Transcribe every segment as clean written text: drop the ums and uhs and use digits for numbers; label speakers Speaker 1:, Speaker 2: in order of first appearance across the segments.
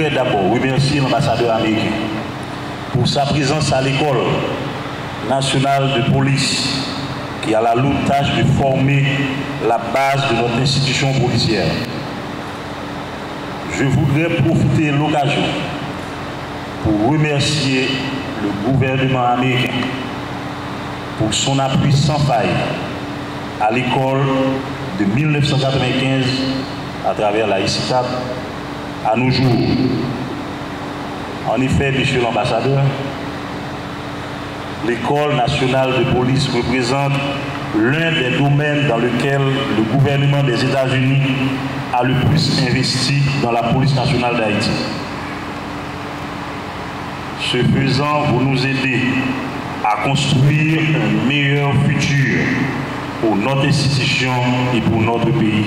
Speaker 1: voudrais d'abord remercier l'ambassadeur américain pour sa présence à l'école nationale de police qui a la lourde tâche de former la base de notre institution policière. Je voudrais profiter de l'occasion pour remercier le gouvernement américain pour son appui sans faille à l'école de 1995 à travers la ICICAP à nos jours. En effet, monsieur l'ambassadeur, l'École nationale de police représente l'un des domaines dans lesquels le gouvernement des États-Unis a le plus investi dans la police nationale d'Haïti. Ce faisant, vous nous aidez à construire un meilleur futur pour notre institution et pour notre pays.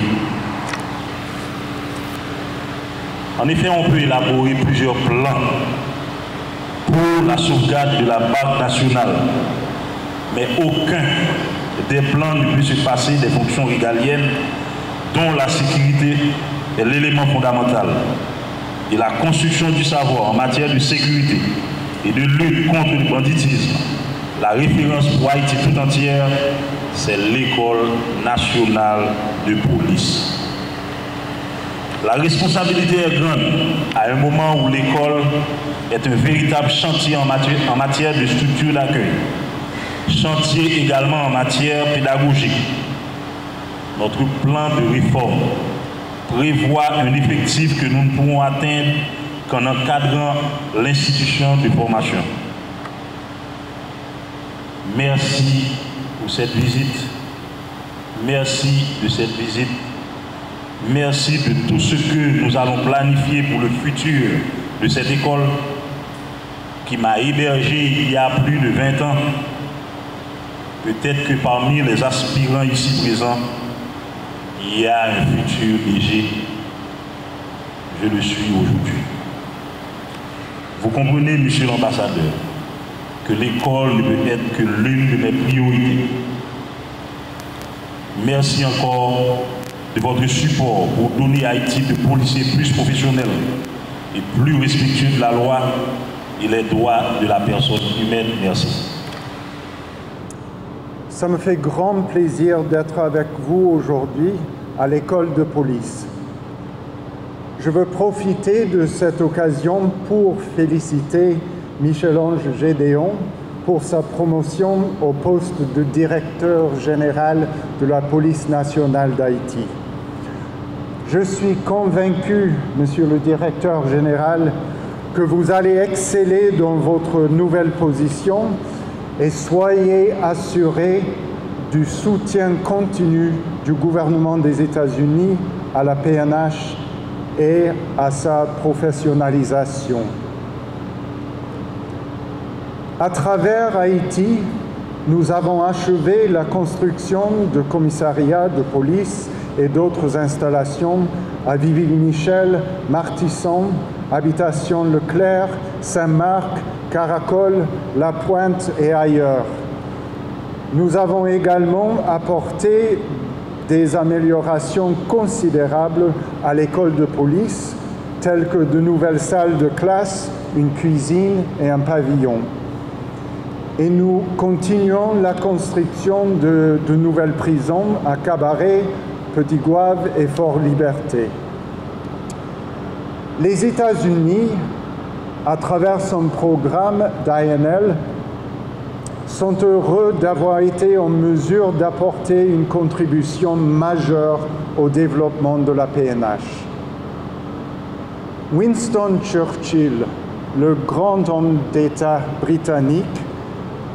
Speaker 1: En effet, on peut élaborer plusieurs plans pour la sauvegarde de la Banque nationale, mais aucun des plans ne peut se passer des fonctions régaliennes dont la sécurité est l'élément fondamental. Et la construction du savoir en matière de sécurité et de lutte contre le banditisme, la référence pour Haïti tout entière, c'est l'École nationale de police. La responsabilité est grande à un moment où l'école est un véritable chantier en matière de structure d'accueil, chantier également en matière pédagogique. Notre plan de réforme prévoit un effectif que nous ne pourrons atteindre qu'en encadrant l'institution de formation. Merci pour cette visite. Merci de cette visite. Merci de tout ce que nous allons planifier pour le futur de cette école qui m'a hébergé il y a plus de 20 ans. Peut-être que parmi les aspirants ici présents, il y a un futur léger. Je le suis aujourd'hui. Vous comprenez, monsieur l'ambassadeur, que l'école ne peut être que l'une de mes priorités. Merci encore de votre support pour donner à Haïti de policiers plus professionnels et plus respectueux de la loi et les droits de la personne humaine. Merci.
Speaker 2: Ça me fait grand plaisir d'être avec vous aujourd'hui à l'école de police. Je veux profiter de cette occasion pour féliciter Michel-Ange Gédéon pour sa promotion au poste de directeur général de la police nationale d'Haïti. Je suis convaincu, monsieur le directeur général, que vous allez exceller dans votre nouvelle position et soyez assuré du soutien continu du gouvernement des États-Unis à la PNH et à sa professionnalisation. À travers Haïti, nous avons achevé la construction de commissariats de police et d'autres installations à Vivi-Michel, Martisson, Habitation Leclerc, Saint-Marc, Caracol, La Pointe et ailleurs. Nous avons également apporté des améliorations considérables à l'école de police, telles que de nouvelles salles de classe, une cuisine et un pavillon. Et nous continuons la construction de nouvelles prisons à Cabaret, Petit Goâve et Fort-Liberté. Les États-Unis, à travers son programme d'INL, sont heureux d'avoir été en mesure d'apporter une contribution majeure au développement de la PNH. Winston Churchill, le grand homme d'État britannique,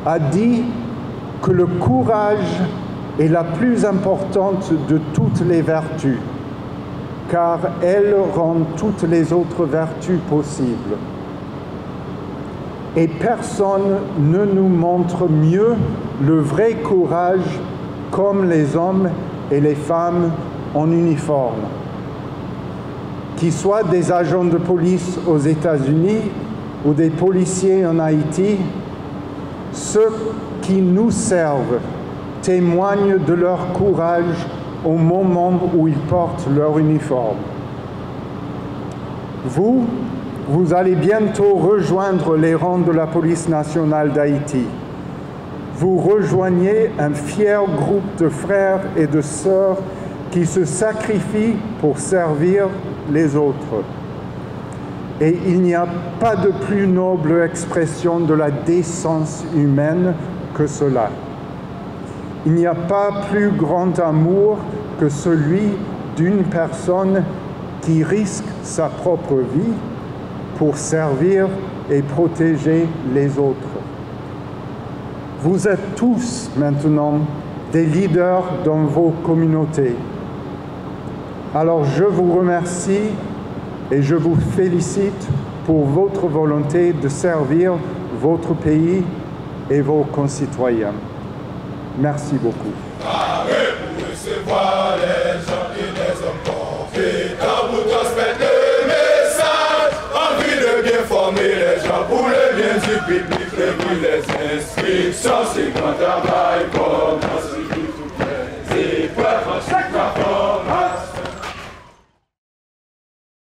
Speaker 2: a dit que le courage est la plus importante de toutes les vertus, car elle rend toutes les autres vertus possibles. Et personne ne nous montre mieux le vrai courage comme les hommes et les femmes en uniforme. Qu'ils soient des agents de police aux États-Unis ou des policiers en Haïti, ceux qui nous servent témoignent de leur courage au moment où ils portent leur uniforme. Vous, vous allez bientôt rejoindre les rangs de la police nationale d'Haïti. Vous rejoignez un fier groupe de frères et de sœurs qui se sacrifient pour servir les autres. Et il n'y a pas de plus noble expression de la décence humaine que cela. Il n'y a pas plus grand amour que celui d'une personne qui risque sa propre vie pour servir et protéger les autres. Vous êtes tous maintenant des leaders dans vos communautés. Alors je vous remercie et je vous félicite pour votre volonté de servir votre pays et vos concitoyens. Merci beaucoup.
Speaker 3: Recevoir les gens et les hommes compétents pour transmettre le message. Envie de bien former les gens pour le bien du public, les instructions, c'est grand travail commence.